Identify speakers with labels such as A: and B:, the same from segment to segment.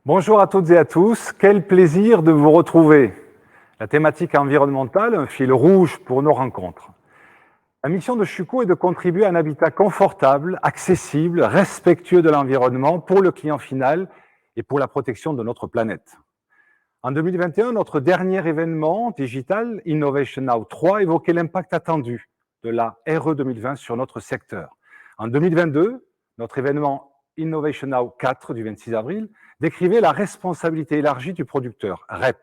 A: Bonjour à toutes et à tous, quel plaisir de vous retrouver. La thématique environnementale, un fil rouge pour nos rencontres. La mission de Chuco est de contribuer à un habitat confortable, accessible, respectueux de l'environnement pour le client final et pour la protection de notre planète. En 2021, notre dernier événement digital, Innovation Now 3, évoquait l'impact attendu de la RE 2020 sur notre secteur. En 2022, notre événement Innovation Now 4 du 26 avril décrivait la responsabilité élargie du producteur, REP,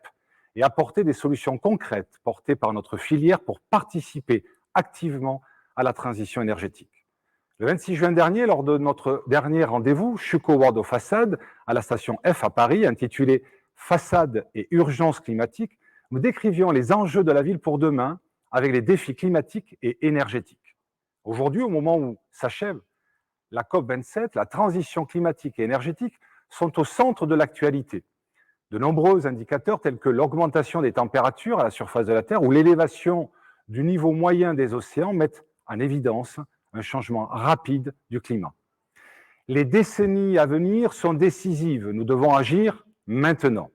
A: et apportait des solutions concrètes portées par notre filière pour participer activement à la transition énergétique. Le 26 juin dernier, lors de notre dernier rendez-vous, Chuco World of Façade, à la station F à Paris, intitulé Façade et urgence climatique, nous décrivions les enjeux de la ville pour demain avec les défis climatiques et énergétiques. Aujourd'hui, au moment où s'achève la COP27, la transition climatique et énergétique sont au centre de l'actualité. De nombreux indicateurs tels que l'augmentation des températures à la surface de la Terre ou l'élévation du niveau moyen des océans mettent en évidence un changement rapide du climat. Les décennies à venir sont décisives. Nous devons agir maintenant.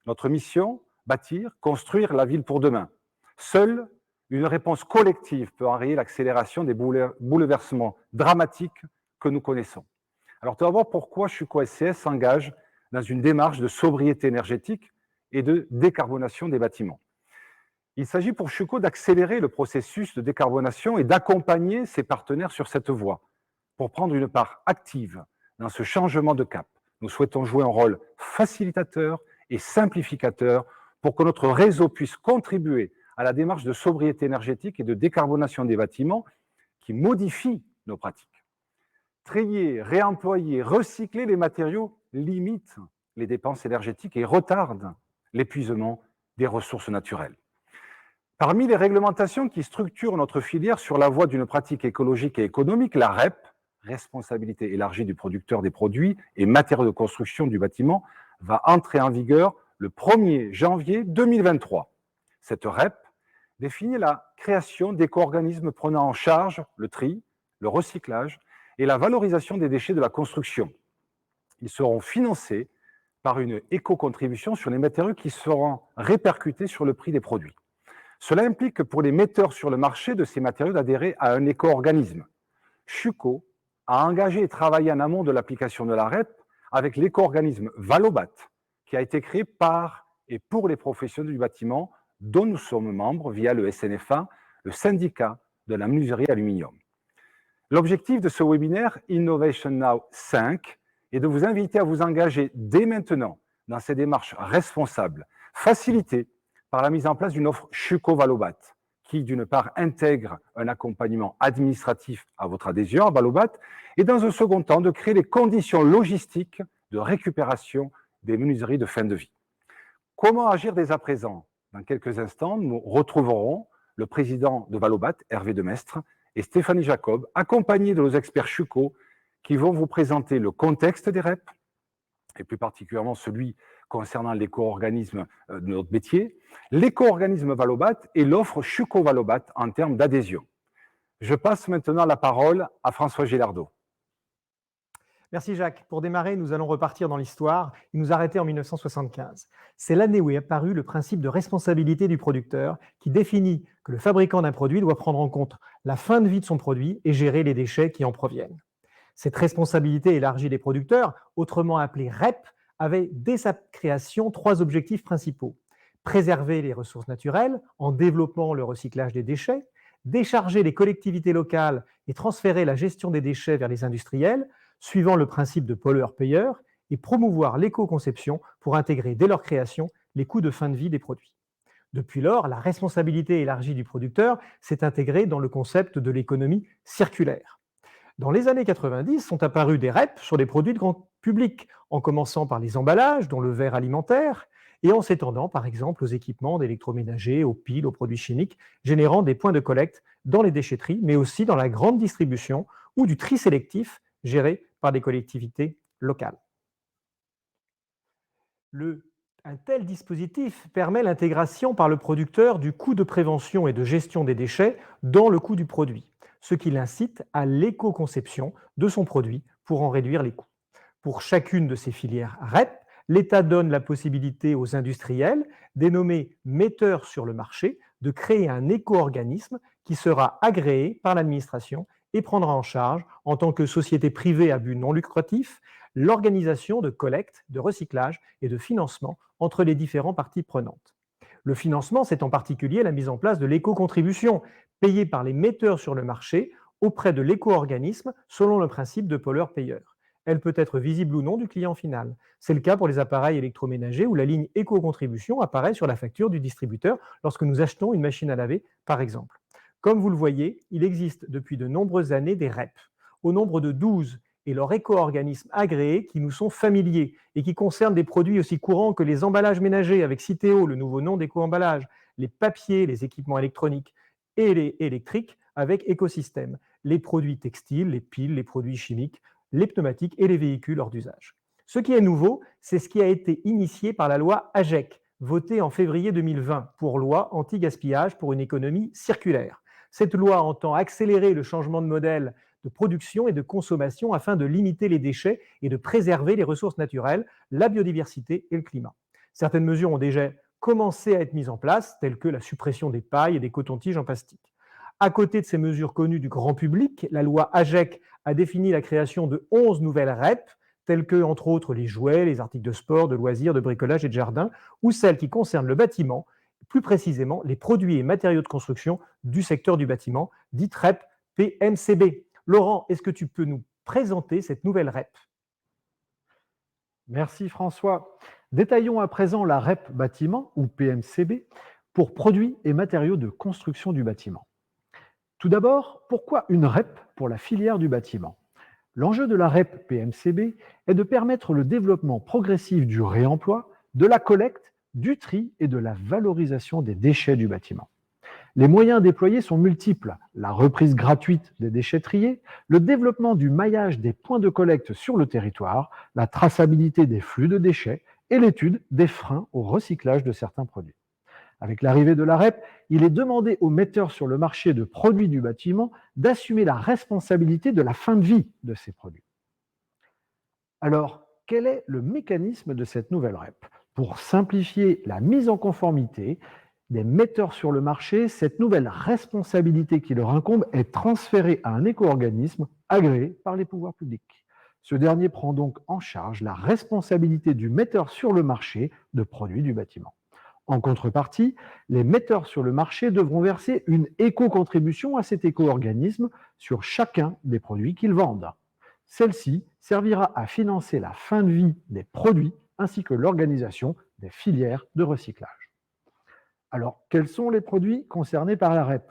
A: Notre mission, bâtir, construire la ville pour demain. Seule une réponse collective peut enrayer l'accélération des bouleversements dramatiques que nous connaissons. Alors, tout d'abord, pourquoi Chuco SCS s'engage dans une démarche de sobriété énergétique et de décarbonation des bâtiments? Il s'agit pour Chuco d'accélérer le processus de décarbonation et d'accompagner ses partenaires sur cette voie pour prendre une part active dans ce changement de cap. Nous souhaitons jouer un rôle facilitateur et simplificateur pour que notre réseau puisse contribuer à la démarche de sobriété énergétique et de décarbonation des bâtiments qui modifie nos pratiques. Trier, réemployer, recycler les matériaux limite les dépenses énergétiques et retarde l'épuisement des ressources naturelles. Parmi les réglementations qui structurent notre filière sur la voie d'une pratique écologique et économique, la REP, responsabilité élargie du producteur des produits et matériaux de construction du bâtiment, va entrer en vigueur le 1er janvier 2023. Cette REP définit la création d'éco-organismes prenant en charge le tri, le recyclage et la valorisation des déchets de la construction. Ils seront financés par une éco-contribution sur les matériaux qui seront répercutés sur le prix des produits. Cela implique pour les metteurs sur le marché de ces matériaux d'adhérer à un éco-organisme. Chuco a engagé et travaillé en amont de l'application de la REP avec l'éco-organisme Valobat, qui a été créé par et pour les professionnels du bâtiment, dont nous sommes membres via le SNFA, le syndicat de la menuiserie aluminium. L'objectif de ce webinaire Innovation Now 5 est de vous inviter à vous engager dès maintenant dans ces démarches responsables, facilitées par la mise en place d'une offre Chuco Valobat, qui, d'une part, intègre un accompagnement administratif à votre adhésion à Valobat, et dans un second temps, de créer les conditions logistiques de récupération des menuiseries de fin de vie. Comment agir dès à présent? Dans quelques instants, nous retrouverons le président de Valobat, Hervé Demestre, et Stéphanie Jacob, accompagnés de nos experts Chuco, qui vont vous présenter le contexte des REP, et plus particulièrement celui concernant l'éco-organisme de notre métier, l'éco-organisme Valobat et l'offre Chuco Valobat en termes d'adhésion. Je passe maintenant la parole à François Gilardot.
B: Merci Jacques. Pour démarrer, nous allons repartir dans l'histoire et nous arrêter en 1975. C'est l'année où est apparu le principe de responsabilité du producteur qui définit que le fabricant d'un produit doit prendre en compte la fin de vie de son produit et gérer les déchets qui en proviennent. Cette responsabilité élargie des producteurs, autrement appelée REP, avait dès sa création 3 objectifs principaux. Préserver les ressources naturelles en développant le recyclage des déchets, décharger les collectivités locales et transférer la gestion des déchets vers les industriels, suivant le principe de pollueur-payeur, et promouvoir l'éco-conception pour intégrer dès leur création les coûts de fin de vie des produits. Depuis lors, la responsabilité élargie du producteur s'est intégrée dans le concept de l'économie circulaire. Dans les années 90, sont apparus des REP sur des produits de grand public, en commençant par les emballages, dont le verre alimentaire, et en s'étendant par exemple aux équipements d'électroménager, aux piles, aux produits chimiques, générant des points de collecte dans les déchetteries, mais aussi dans la grande distribution ou du tri sélectif géré par des collectivités locales. Un tel dispositif permet l'intégration par le producteur du coût de prévention et de gestion des déchets dans le coût du produit, ce qui l'incite à l'éco-conception de son produit pour en réduire les coûts. Pour chacune de ces filières REP, L'État donne la possibilité aux industriels, dénommés metteurs sur le marché, de créer un éco-organisme qui sera agréé par l'administration et prendra en charge, en tant que société privée à but non lucratif, l'organisation de collecte, de recyclage et de financement entre les différentes parties prenantes. Le financement, c'est en particulier la mise en place de l'éco-contribution, payée par les metteurs sur le marché auprès de l'éco-organisme selon le principe de pollueur-payeur. Elle peut être visible ou non du client final. C'est le cas pour les appareils électroménagers où la ligne éco-contribution apparaît sur la facture du distributeur lorsque nous achetons une machine à laver, par exemple. Comme vous le voyez, il existe depuis de nombreuses années des REP, au nombre de 12, et leurs éco-organismes agréés qui nous sont familiers et qui concernent des produits aussi courants que les emballages ménagers avec Citeo, le nouveau nom d'éco-emballage, les papiers, les équipements électroniques et les électriques avec Écosystème, les produits textiles, les piles, les produits chimiques, les pneumatiques et les véhicules hors d'usage. Ce qui est nouveau, c'est ce qui a été initié par la loi AGEC, votée en février 2020 pour loi anti-gaspillage pour une économie circulaire. Cette loi entend accélérer le changement de modèle de production et de consommation afin de limiter les déchets et de préserver les ressources naturelles, la biodiversité et le climat. Certaines mesures ont déjà commencé à être mises en place, telles que la suppression des pailles et des cotons-tiges en plastique. À côté de ces mesures connues du grand public, la loi AGEC a défini la création de 11 nouvelles REP, telles que, entre autres, les jouets, les articles de sport, de loisirs, de bricolage et de jardin, ou celles qui concernent le bâtiment, plus précisément les produits et matériaux de construction du secteur du bâtiment, dites REP PMCB. Laurent, est-ce que tu peux nous présenter cette nouvelle REP?
C: Merci François. Détaillons à présent la REP bâtiment ou PMCB pour produits et matériaux de construction du bâtiment. Tout d'abord, pourquoi une REP pour la filière du bâtiment? L'enjeu de la REP PMCB est de permettre le développement progressif du réemploi, de la collecte, du tri et de la valorisation des déchets du bâtiment. Les moyens déployés sont multiples, la reprise gratuite des déchets triés, le développement du maillage des points de collecte sur le territoire, la traçabilité des flux de déchets et l'étude des freins au recyclage de certains produits. Avec l'arrivée de la REP, il est demandé aux metteurs sur le marché de produits du bâtiment d'assumer la responsabilité de la fin de vie de ces produits. Alors, quel est le mécanisme de cette nouvelle REP? Pour simplifier la mise en conformité des metteurs sur le marché, cette nouvelle responsabilité qui leur incombe est transférée à un éco-organisme agréé par les pouvoirs publics. Ce dernier prend donc en charge la responsabilité du metteur sur le marché de produits du bâtiment. En contrepartie, les metteurs sur le marché devront verser une éco-contribution à cet éco-organisme sur chacun des produits qu'ils vendent. Celle-ci servira à financer la fin de vie des produits ainsi que l'organisation des filières de recyclage. Alors, quels sont les produits concernés par la REP?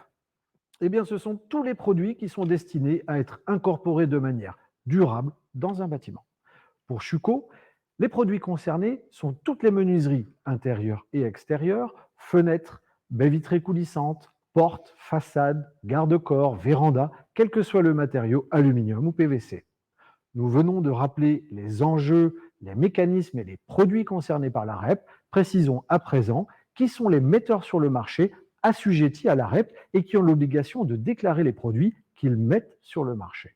C: Eh bien, ce sont tous les produits qui sont destinés à être incorporés de manière durable dans un bâtiment. Pour Schuco, les produits concernés sont toutes les menuiseries intérieures et extérieures, fenêtres, baies vitrées coulissantes, portes, façades, garde-corps, vérandas, quel que soit le matériau, aluminium ou PVC. Nous venons de rappeler les enjeux, les mécanismes et les produits concernés par la REP. Précisons à présent qui sont les metteurs sur le marché assujettis à la REP et qui ont l'obligation de déclarer les produits qu'ils mettent sur le marché.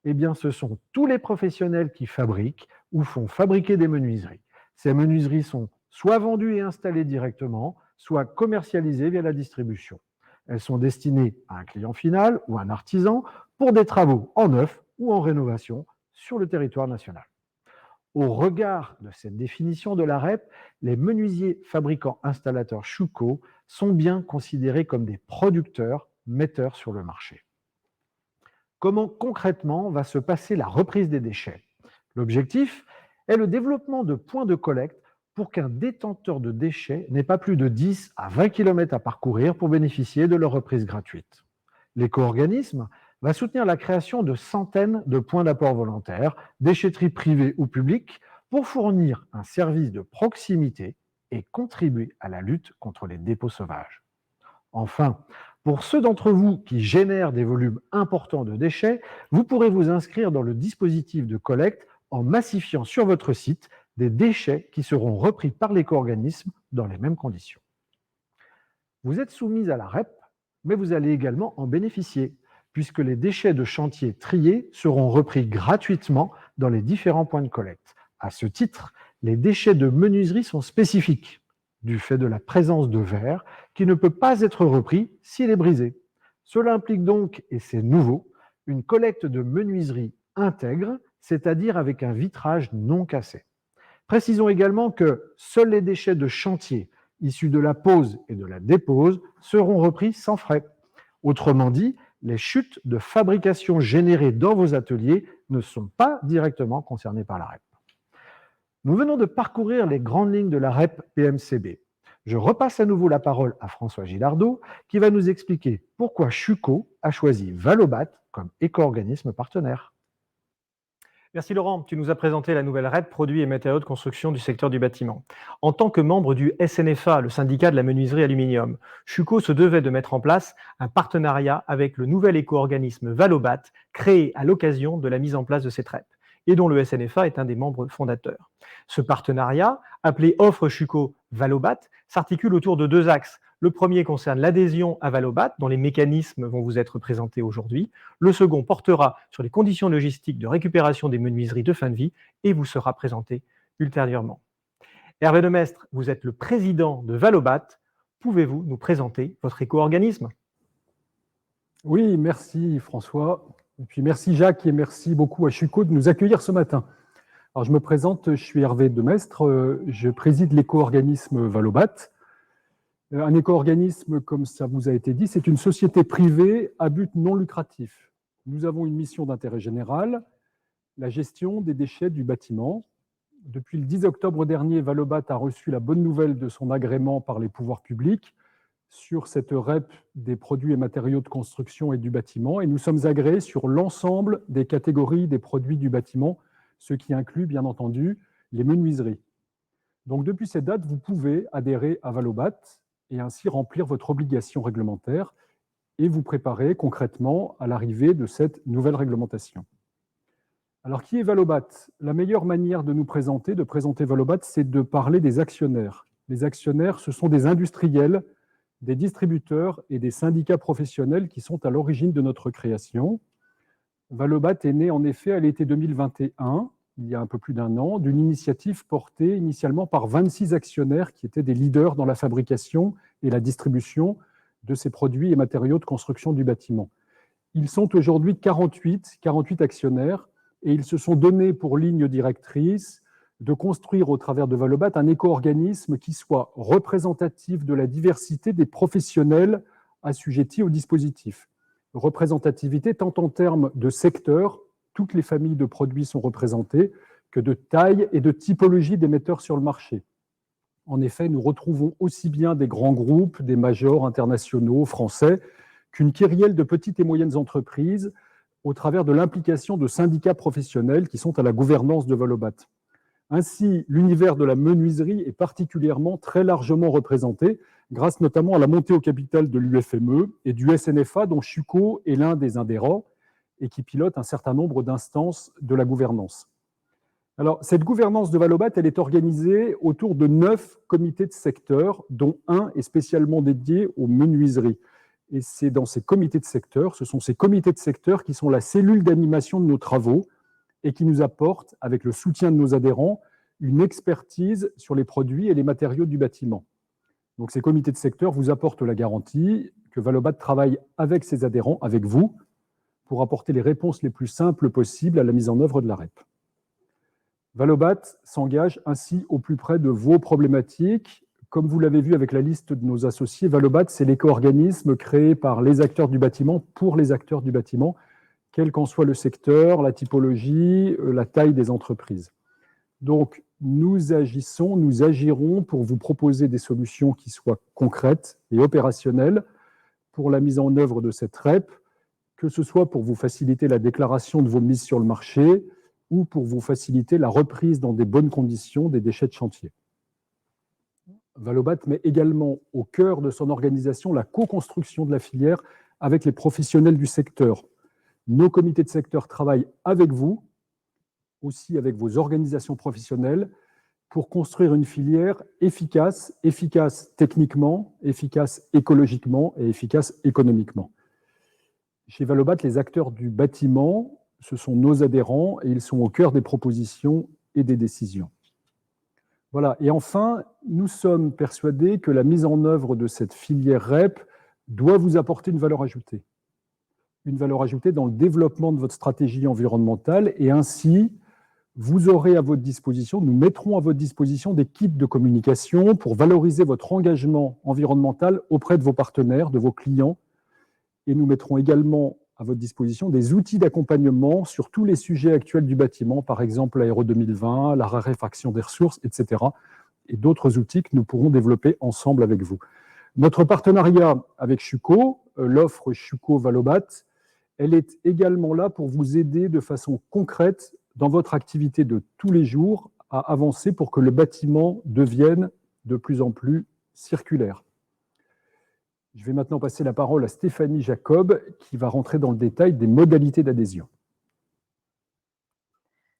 C: Eh bien, ce sont tous les professionnels qui fabriquent ou font fabriquer des menuiseries. Ces menuiseries sont soit vendues et installées directement, soit commercialisées via la distribution. Elles sont destinées à un client final ou un artisan pour des travaux en neuf ou en rénovation sur le territoire national. Au regard de cette définition de la REP, les menuisiers fabricants installateurs Schuco sont bien considérés comme des producteurs metteurs sur le marché. Comment concrètement va se passer la reprise des déchets? L'objectif est le développement de points de collecte pour qu'un détenteur de déchets n'ait pas plus de 10 à 20 km à parcourir pour bénéficier de leur reprise gratuite. L'éco-organisme va soutenir la création de centaines de points d'apport volontaires, déchetteries privées ou publiques, pour fournir un service de proximité et contribuer à la lutte contre les dépôts sauvages. Enfin, pour ceux d'entre vous qui génèrent des volumes importants de déchets, vous pourrez vous inscrire dans le dispositif de collecte en massifiant sur votre site des déchets qui seront repris par l'éco-organisme dans les mêmes conditions. Vous êtes soumis à la REP, mais vous allez également en bénéficier, puisque les déchets de chantier triés seront repris gratuitement dans les différents points de collecte. À ce titre, Les déchets de menuiserie sont spécifiques du fait de la présence de verre qui ne peut pas être repris s'il est brisé. Cela implique donc, et c'est nouveau, une collecte de menuiserie intègre, c'est-à-dire avec un vitrage non cassé. Précisons également que seuls les déchets de chantier issus de la pose et de la dépose seront repris sans frais. Autrement dit, les chutes de fabrication générées dans vos ateliers ne sont pas directement concernées par la REP. Nous venons de parcourir les grandes lignes de la REP PMCB. Je repasse à nouveau la parole à François Gilardot qui va nous expliquer pourquoi Chuco a choisi Valobat comme éco-organisme partenaire.
B: Merci Laurent, tu nous as présenté la nouvelle REP produits et matériaux de construction du secteur du bâtiment. En tant que membre du SNFA, le syndicat de la menuiserie aluminium, Chuco se devait de mettre en place un partenariat avec le nouvel éco-organisme Valobat, créé à l'occasion de la mise en place de cette REP, et dont le SNFA est un des membres fondateurs. Ce partenariat, appelé Offre Chuco Valobat, s'articule autour de deux axes. Le premier concerne l'adhésion à Valobat, dont les mécanismes vont vous être présentés aujourd'hui. Le second portera sur les conditions logistiques de récupération des menuiseries de fin de vie et vous sera présenté ultérieurement. Hervé Demestre, vous êtes le président de Valobat. Pouvez-vous nous présenter votre éco-organisme ?
D: Oui, merci François. Et puis merci Jacques et merci beaucoup à Chuco de nous accueillir ce matin. Alors je me présente, je suis Hervé Demestre, je préside l'éco-organisme Valobat. Un éco-organisme, comme ça vous a été dit, c'est une société privée à but non lucratif. Nous avons une mission d'intérêt général, la gestion des déchets du bâtiment. Depuis le 10 octobre dernier, Valobat a reçu la bonne nouvelle de son agrément par les pouvoirs publics sur cette REP des produits et matériaux de construction et du bâtiment, et nous sommes agréés sur l'ensemble des catégories des produits du bâtiment, ce qui inclut bien entendu les menuiseries. Donc depuis cette date, vous pouvez adhérer à Valobat et ainsi remplir votre obligation réglementaire et vous préparer concrètement à l'arrivée de cette nouvelle réglementation. Alors, qui est Valobat ? La meilleure manière de nous présenter, de présenter Valobat, c'est de parler des actionnaires. Les actionnaires, ce sont des industriels, des distributeurs et des syndicats professionnels qui sont à l'origine de notre création. Valobat est né en effet à l'été 2021, il y a un peu plus d'un an, d'une initiative portée initialement par 26 actionnaires qui étaient des leaders dans la fabrication et la distribution de ces produits et matériaux de construction du bâtiment. Ils sont aujourd'hui 48 actionnaires et ils se sont donnés pour ligne directrice de construire au travers de Valobat un éco-organisme qui soit représentatif de la diversité des professionnels assujettis au dispositif. Représentativité tant en termes de secteur, toutes les familles de produits sont représentées, que de taille et de typologie d'émetteurs sur le marché. En effet, nous retrouvons aussi bien des grands groupes, des majors internationaux, français, qu'une kyrielle de petites et moyennes entreprises au travers de l'implication de syndicats professionnels qui sont à la gouvernance de Valobat. Ainsi, l'univers de la menuiserie est particulièrement très largement représenté, grâce notamment à la montée au capital de l'UFME et du SNFA, dont Chuco est l'un des adhérents et qui pilote un certain nombre d'instances de la gouvernance. Alors, cette gouvernance de Valobat, elle est organisée autour de 9 comités de secteur, dont un est spécialement dédié aux menuiseries. Et c'est dans ces comités de secteur, ce sont ces comités de secteur qui sont la cellule d'animation de nos travaux et qui nous apportent, avec le soutien de nos adhérents, une expertise sur les produits et les matériaux du bâtiment. Donc, ces comités de secteur vous apportent la garantie que Valobat travaille avec ses adhérents, avec vous, pour apporter les réponses les plus simples possibles à la mise en œuvre de la REP. Valobat s'engage ainsi au plus près de vos problématiques. Comme vous l'avez vu avec la liste de nos associés, Valobat, c'est l'éco-organisme créé par les acteurs du bâtiment pour les acteurs du bâtiment, quel qu'en soit le secteur, la typologie, la taille des entreprises. Donc, nous agirons pour vous proposer des solutions qui soient concrètes et opérationnelles pour la mise en œuvre de cette REP, que ce soit pour vous faciliter la déclaration de vos mises sur le marché ou pour vous faciliter la reprise dans des bonnes conditions des déchets de chantier. Valobat met également au cœur de son organisation la co-construction de la filière avec les professionnels du secteur. Nos comités de secteur travaillent avec vous, aussi avec vos organisations professionnelles, pour construire une filière efficace techniquement, efficace écologiquement et efficace économiquement. Chez Valobat, les acteurs du bâtiment, ce sont nos adhérents et ils sont au cœur des propositions et des décisions. Voilà. Et enfin, nous sommes persuadés que la mise en œuvre de cette filière REP doit vous apporter une valeur ajoutée. Une valeur ajoutée dans le développement de votre stratégie environnementale, et ainsi, vous aurez à votre disposition, nous mettrons à votre disposition des kits de communication pour valoriser votre engagement environnemental auprès de vos partenaires, de vos clients, et nous mettrons également à votre disposition des outils d'accompagnement sur tous les sujets actuels du bâtiment, par exemple l'Aéro 2020, la raréfaction des ressources, etc., et d'autres outils que nous pourrons développer ensemble avec vous. Notre partenariat avec Schuco, l'offre Schuco Valobat, elle est également là pour vous aider de façon concrète dans votre activité de tous les jours à avancer pour que le bâtiment devienne de plus en plus circulaire. Je vais maintenant passer la parole à Stéphanie Jacob qui va rentrer dans le détail des modalités d'adhésion.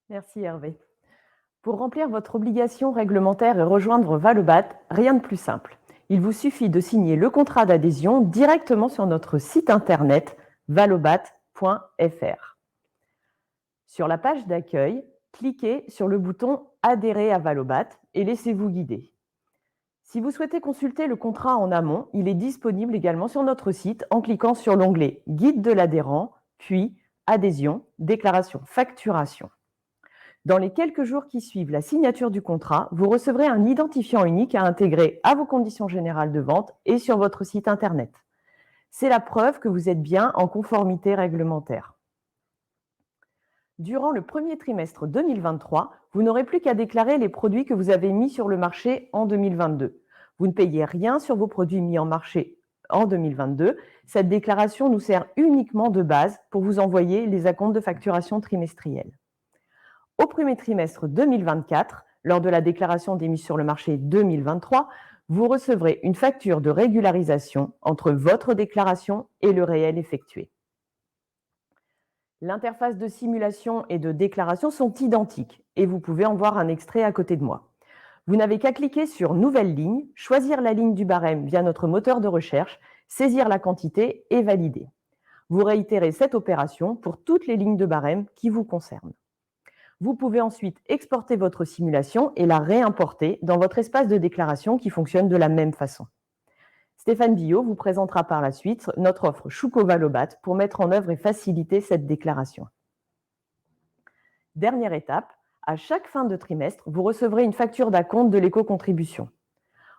E: Merci Hervé. Pour remplir votre obligation réglementaire et rejoindre Valobat, rien de plus simple. Il vous suffit de signer le contrat d'adhésion directement sur notre site internet valobat.fr. Sur la page d'accueil, cliquez sur le bouton « Adhérer à Valobat » et laissez-vous guider. Si vous souhaitez consulter le contrat en amont, il est disponible également sur notre site en cliquant sur l'onglet « Guide de l'adhérent », puis « Adhésion, déclaration, facturation ». Dans les quelques jours qui suivent la signature du contrat, vous recevrez un identifiant unique à intégrer à vos conditions générales de vente et sur votre site internet. C'est la preuve que vous êtes bien en conformité réglementaire. Durant le premier trimestre 2023, vous n'aurez plus qu'à déclarer les produits que vous avez mis sur le marché en 2022. Vous ne payez rien sur vos produits mis en marché en 2022. Cette déclaration nous sert uniquement de base pour vous envoyer les acomptes de facturation trimestriels. Au premier trimestre 2024, lors de la déclaration des mises sur le marché 2023, vous recevrez une facture de régularisation entre votre déclaration et le réel effectué. L'interface de simulation et de déclaration sont identiques et vous pouvez en voir un extrait à côté de moi. Vous n'avez qu'à cliquer sur « Nouvelle ligne », choisir la ligne du barème via notre moteur de recherche, saisir la quantité et valider. Vous réitérez cette opération pour toutes les lignes de barème qui vous concernent. Vous pouvez ensuite exporter votre simulation et la réimporter dans votre espace de déclaration qui fonctionne de la même façon. Stéphane Billot vous présentera par la suite notre offre Schuco Valobat pour mettre en œuvre et faciliter cette déclaration. Dernière étape, à chaque fin de trimestre, vous recevrez une facture d'acompte de l'éco-contribution.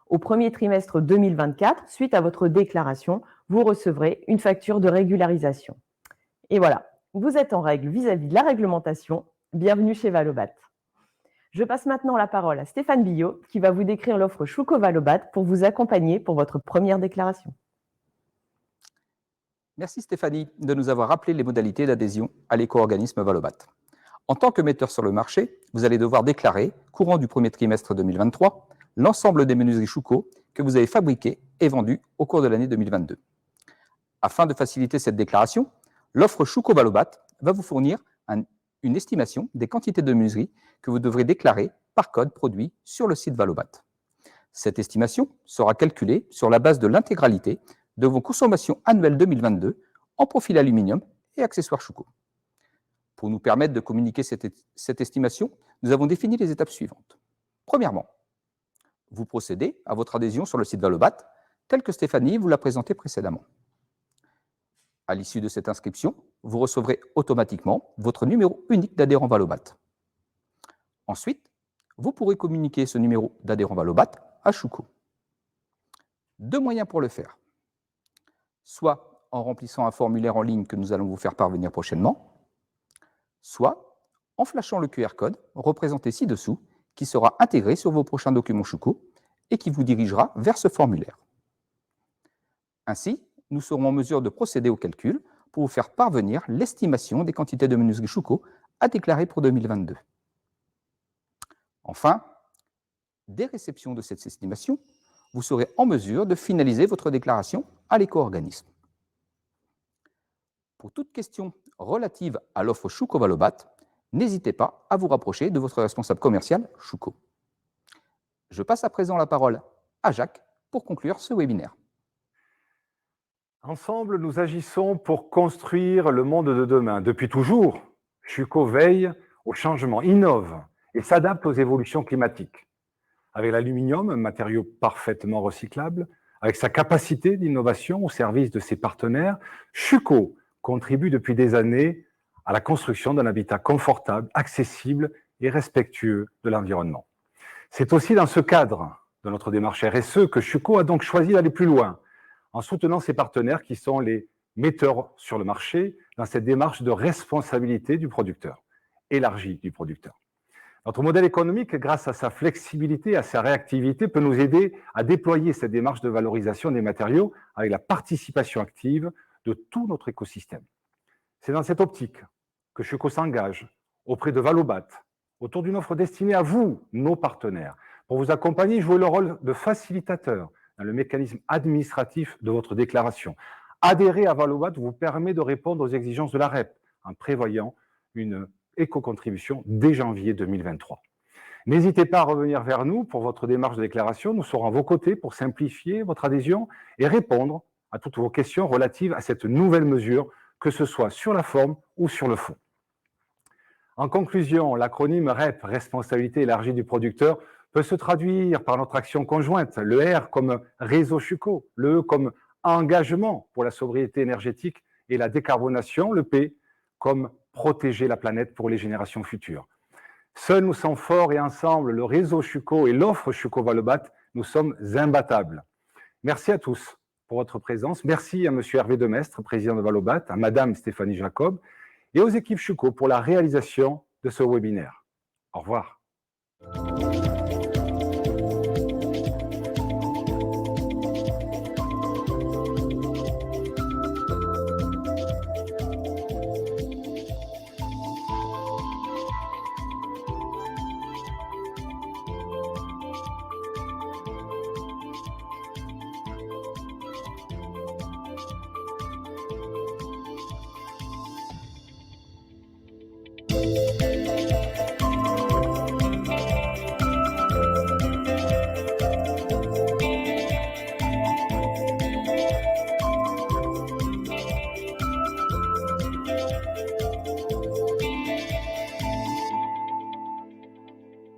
E: Au premier trimestre 2024, suite à votre déclaration, vous recevrez une facture de régularisation. Et voilà, vous êtes en règle vis-à-vis de la réglementation. Bienvenue chez Valobat. Je passe maintenant la parole à Stéphane Billot qui va vous décrire l'offre Schuco Valobat pour vous accompagner pour votre première déclaration.
F: Merci Stéphanie de nous avoir rappelé les modalités d'adhésion à l'éco-organisme Valobat. En tant que metteur sur le marché, vous allez devoir déclarer, courant du premier trimestre 2023, l'ensemble des menuiseries Schuco que vous avez fabriquées et vendues au cours de l'année 2022. Afin de faciliter cette déclaration, l'offre Schuco Valobat va vous fournir une estimation des quantités de menuiserie que vous devrez déclarer par code produit sur le site Valobat. Cette estimation sera calculée sur la base de l'intégralité de vos consommations annuelles 2022 en profil aluminium et accessoires Schuco. Pour nous permettre de communiquer cette estimation, nous avons défini les étapes suivantes. Premièrement, vous procédez à votre adhésion sur le site Valobat, tel que Stéphanie vous l'a présenté précédemment. À l'issue de cette inscription, vous recevrez automatiquement votre numéro unique d'adhérent Valobat. Ensuite, vous pourrez communiquer ce numéro d'adhérent Valobat à Schuco. Deux moyens pour le faire. Soit en remplissant un formulaire en ligne que nous allons vous faire parvenir prochainement, soit en flashant le QR code représenté ci-dessous qui sera intégré sur vos prochains documents Schuco et qui vous dirigera vers ce formulaire. Ainsi, nous serons en mesure de procéder au calcul pour vous faire parvenir l'estimation des quantités de menuiserie Schuco à déclarer pour 2022. Enfin, dès réception de cette estimation, vous serez en mesure de finaliser votre déclaration à l'éco-organisme. Pour toute question relative à l'offre Schuco Valobat, n'hésitez pas à vous rapprocher de votre responsable commercial Schuco. Je passe à présent la parole à Jacques pour conclure ce webinaire.
A: Ensemble, nous agissons pour construire le monde de demain. Depuis toujours, Schuco veille au changement, innove et s'adapte aux évolutions climatiques. Avec l'aluminium, un matériau parfaitement recyclable, avec sa capacité d'innovation au service de ses partenaires, Schüco contribue depuis des années à la construction d'un habitat confortable, accessible et respectueux de l'environnement. C'est aussi dans ce cadre de notre démarche RSE que Schüco a donc choisi d'aller plus loin, en soutenant ses partenaires qui sont les metteurs sur le marché dans cette démarche de responsabilité du producteur, élargie du producteur. Notre modèle économique, grâce à sa flexibilité, à sa réactivité, peut nous aider à déployer cette démarche de valorisation des matériaux avec la participation active de tout notre écosystème. C'est dans cette optique que Schüco s'engage auprès de Valobat, autour d'une offre destinée à vous, nos partenaires, pour vous accompagner et jouer le rôle de facilitateur dans le mécanisme administratif de votre déclaration. Adhérer à Valobat vous permet de répondre aux exigences de la REP en prévoyant une éco-contribution dès janvier 2023. N'hésitez pas à revenir vers nous pour votre démarche de déclaration. Nous serons à vos côtés pour simplifier votre adhésion et répondre à toutes vos questions relatives à cette nouvelle mesure, que ce soit sur la forme ou sur le fond. En conclusion, l'acronyme REP, Responsabilité élargie du producteur, peut se traduire par notre action conjointe, le R comme réseau Schüco, le E comme engagement pour la sobriété énergétique et la décarbonation, le P comme protéger la planète pour les générations futures. Seuls nous sommes forts et ensemble, le réseau Schüco et l'offre Schüco Valobat, nous sommes imbattables. Merci à tous pour votre présence. Merci à M. Hervé Demestre, président de Valobat, à Mme Stéphanie Jacob et aux équipes Schüco pour la réalisation de ce webinaire. Au revoir.